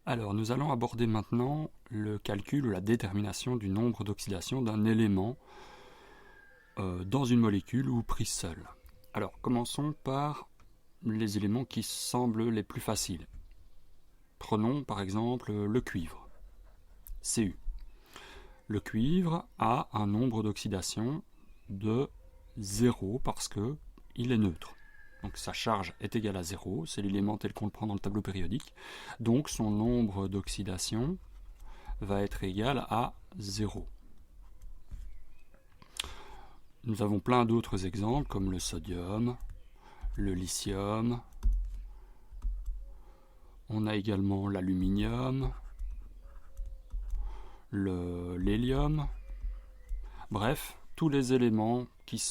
Alors, nous allons aborder maintenant le calcul ou la détermination du nombre d'oxydation d'un élément dans une molécule ou prise seule. Alors, commençons par les éléments qui semblent les plus faciles. Prenons par exemple le cuivre, Cu. Le cuivre a un nombre d'oxydation de 0 parce qu'il est neutre. Donc sa charge est égale à 0, c'est l'élément tel qu'on le prend dans le tableau périodique. Donc son nombre d'oxydation va être égal à 0. Nous avons plein d'autres exemples comme le sodium, le lithium. On a également l'aluminium, l'hélium. Bref, tous les éléments qui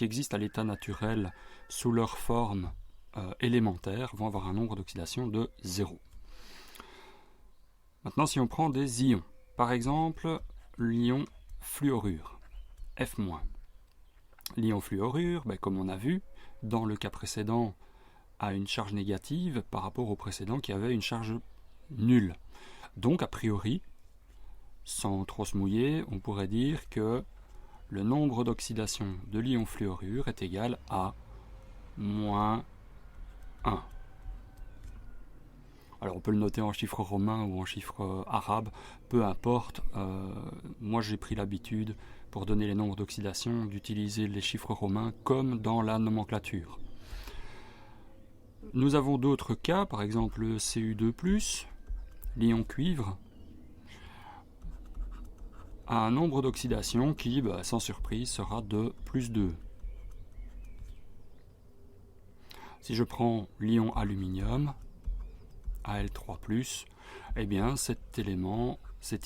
existent à l'état naturel sous leur forme élémentaire vont avoir un nombre d'oxydation de 0. Maintenant, si on prend des ions, par exemple l'ion fluorure, F-. L'ion fluorure, comme on a vu, dans le cas précédent, a une charge négative par rapport au précédent qui avait une charge nulle. Donc, a priori, sans trop se mouiller, on pourrait dire que le nombre d'oxydation de l'ion fluorure est égal à moins 1. Alors on peut le noter en chiffres romains ou en chiffres arabes, peu importe. Moi j'ai pris l'habitude, pour donner les nombres d'oxydation, d'utiliser les chiffres romains comme dans la nomenclature. Nous avons d'autres cas, par exemple le Cu2+, l'ion cuivre, a un nombre d'oxydation qui, sans surprise, sera de +2. Si je prends l'ion aluminium, Al3+, eh bien cet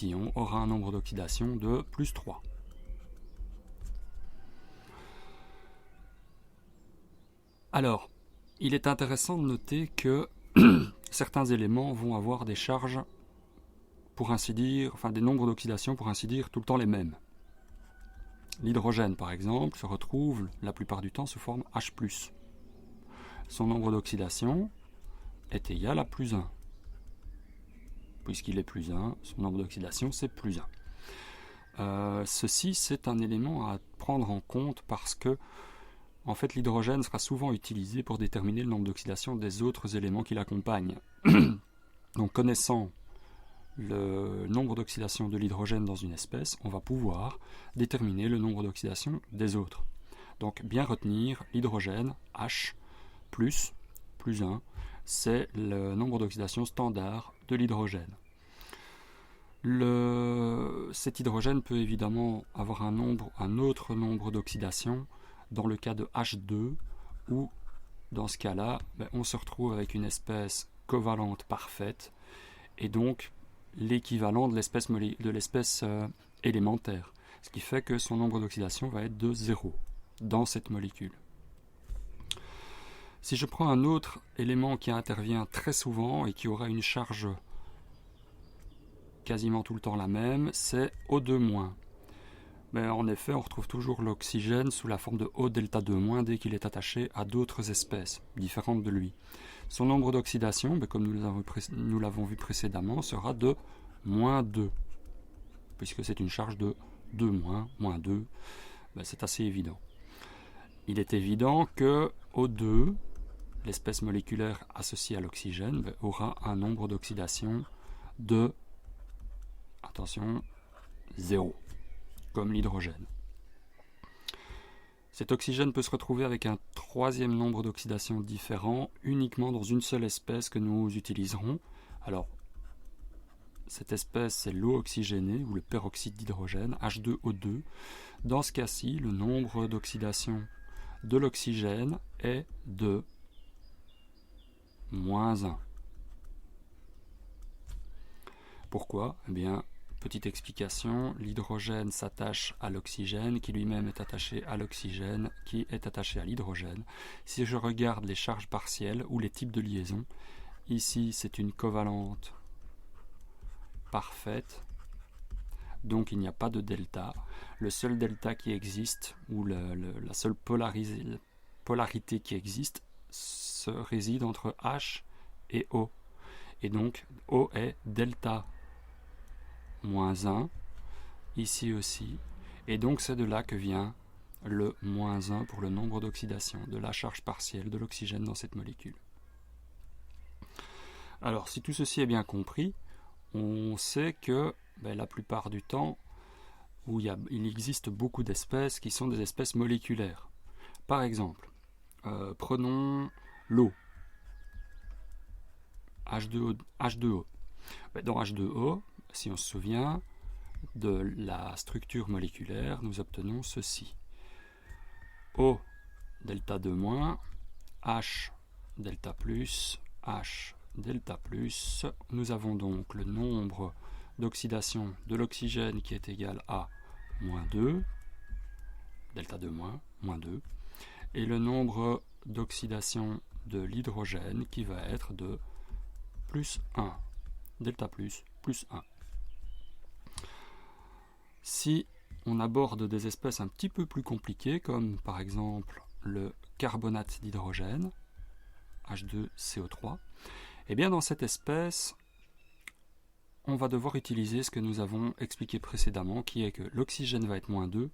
ion aura un nombre d'oxydation de +3. Alors, il est intéressant de noter que certains éléments vont avoir des charges, pour ainsi dire, des nombres d'oxydation, pour ainsi dire, tout le temps les mêmes. L'hydrogène, par exemple, se retrouve la plupart du temps sous forme H+. Son nombre d'oxydation est égal à +1. Puisqu'il est +1, son nombre d'oxydation c'est +1. Ceci, c'est un élément à prendre en compte parce que en fait, l'hydrogène sera souvent utilisé pour déterminer le nombre d'oxydation des autres éléments qui l'accompagnent. Donc, connaissant le nombre d'oxydation de l'hydrogène dans une espèce, on va pouvoir déterminer le nombre d'oxydation des autres. Donc, bien retenir l'hydrogène, H+, +1, c'est le nombre d'oxydation standard de l'hydrogène. Cet hydrogène peut évidemment avoir un autre nombre d'oxydation dans le cas de H2, où dans ce cas-là, on se retrouve avec une espèce covalente parfaite, et donc l'équivalent de l'espèce élémentaire, ce qui fait que son nombre d'oxydation va être de 0 dans cette molécule. Si je prends un autre élément qui intervient très souvent et qui aura une charge quasiment tout le temps la même, c'est O2-. Mais en effet, on retrouve toujours l'oxygène sous la forme de O-delta2- dès qu'il est attaché à d'autres espèces différentes de lui. Son nombre d'oxydation, comme nous l'avons vu précédemment, sera de -2, puisque c'est une charge de 2-, -2, c'est assez évident. Il est évident que O2, l'espèce moléculaire associée à l'oxygène, aura un nombre d'oxydation de, attention, 0. Comme l'hydrogène. Cet oxygène peut se retrouver avec un troisième nombre d'oxydation différent uniquement dans une seule espèce que nous utiliserons. Alors, cette espèce, c'est l'eau oxygénée ou le peroxyde d'hydrogène, H2O2. Dans ce cas-ci, le nombre d'oxydation de l'oxygène est de -1. Pourquoi ? Eh bien, petite explication, l'hydrogène s'attache à l'oxygène, qui lui-même est attaché à l'oxygène, qui est attaché à l'hydrogène. Si je regarde les charges partielles ou les types de liaisons, ici c'est une covalente parfaite, donc il n'y a pas de delta. Le seul delta qui existe, ou la seule polarité qui existe, réside entre H et O. et donc O est delta moins 1, ici aussi, et donc c'est de là que vient le moins 1 pour le nombre d'oxydation, de la charge partielle de l'oxygène dans cette molécule. Alors, si tout ceci est bien compris, on sait que la plupart du temps, il existe beaucoup d'espèces qui sont des espèces moléculaires. Par exemple, prenons l'eau, H2O. Dans H2O, si on se souvient de la structure moléculaire, nous obtenons ceci. O delta 2-, H delta plus, H delta plus. Nous avons donc le nombre d'oxydation de l'oxygène qui est égal à moins 2, delta 2-, moins 2, et le nombre d'oxydation de l'hydrogène qui va être de plus 1, delta plus 1. Si on aborde des espèces un petit peu plus compliquées, comme par exemple le carbonate d'hydrogène, H2CO3, eh bien dans cette espèce, on va devoir utiliser ce que nous avons expliqué précédemment, qui est que l'oxygène va être moins 2,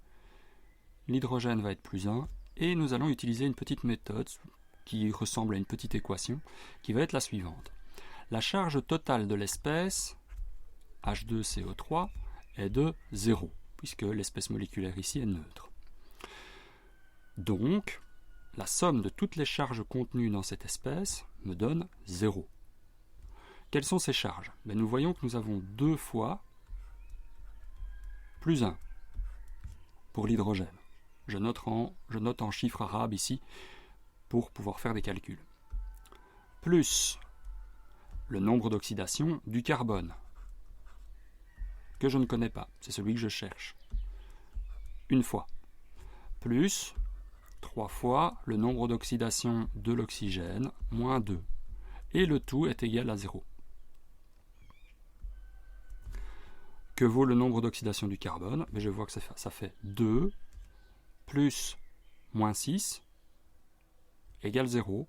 l'hydrogène va être plus 1, et nous allons utiliser une petite méthode qui ressemble à une petite équation, qui va être la suivante. La charge totale de l'espèce, H2CO3, est de 0, puisque l'espèce moléculaire ici est neutre. Donc, la somme de toutes les charges contenues dans cette espèce me donne 0. Quelles sont ces charges? Nous voyons que nous avons 2 fois plus 1 pour l'hydrogène. Je note en chiffres arabes ici pour pouvoir faire des calculs. Plus le nombre d'oxydation du carbone, que je ne connais pas, c'est celui que je cherche. Une fois. Plus 3 fois le nombre d'oxydation de l'oxygène, moins 2. Et le tout est égal à 0. Que vaut le nombre d'oxydation du carbone? Je vois que ça fait 2 plus moins 6 égale 0.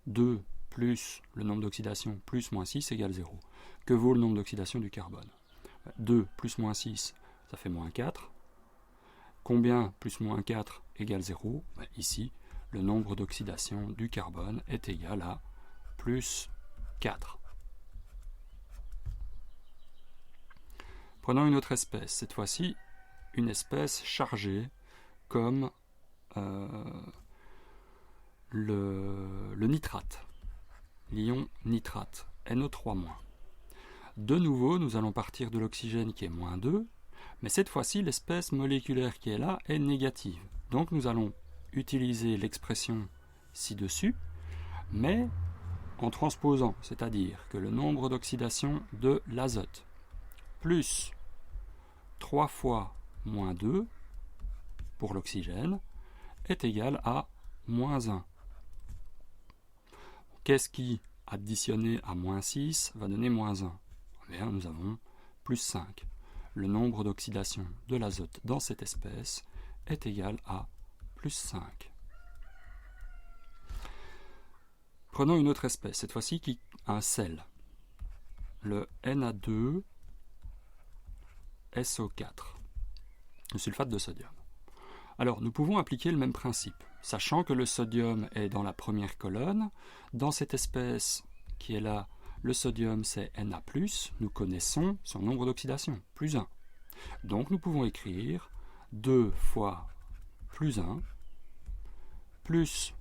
2 plus le nombre d'oxydation plus moins 6 égale 0. Que vaut le nombre d'oxydation du carbone? 2 plus moins 6, ça fait moins 4. Combien plus moins 4 égale 0? Ici, le nombre d'oxydation du carbone est égal à plus 4. Prenons une autre espèce, cette fois-ci une espèce chargée comme le nitrate, l'ion nitrate, NO3-. De nouveau, nous allons partir de l'oxygène qui est moins 2, mais cette fois-ci, l'espèce moléculaire qui est là est négative. Donc nous allons utiliser l'expression ci-dessus, mais en transposant, c'est-à-dire que le nombre d'oxydation de l'azote plus 3 fois moins 2 pour l'oxygène est égal à moins 1. Qu'est-ce qui, additionné à moins 6, va donner moins 1? Bien, nous avons plus 5. Le nombre d'oxydation de l'azote dans cette espèce est égal à plus 5. Prenons une autre espèce, cette fois-ci qui a un sel, le Na2 SO4, le sulfate de sodium. Alors, nous pouvons appliquer le même principe, sachant que le sodium est dans la première colonne. Dans cette espèce qui est là, le sodium c'est Na+, nous connaissons son nombre d'oxydation, plus 1. Donc nous pouvons écrire 2 fois plus 1, plus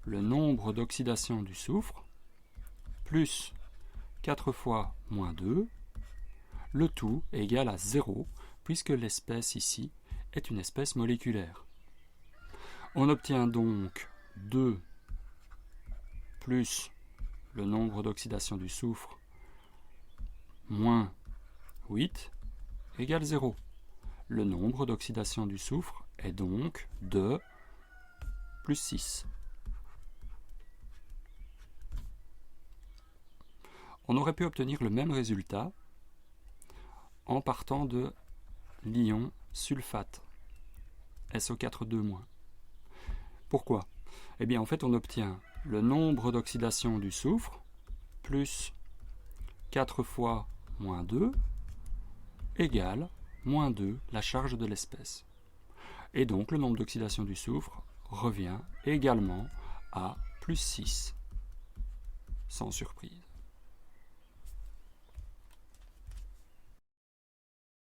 le nombre d'oxydation du soufre, plus 4 fois moins 2, le tout est égal à 0, puisque l'espèce ici est une espèce moléculaire. On obtient donc 2 plus le nombre d'oxydation du soufre moins 8 égale 0. Le nombre d'oxydation du soufre est donc de plus 6. On aurait pu obtenir le même résultat en partant de l'ion sulfate, SO4 2-. Pourquoi? Eh bien, en fait, on obtient le nombre d'oxydation du soufre plus 4 fois moins 2 égale moins 2, la charge de l'espèce. Et donc le nombre d'oxydation du soufre revient également à plus 6, sans surprise.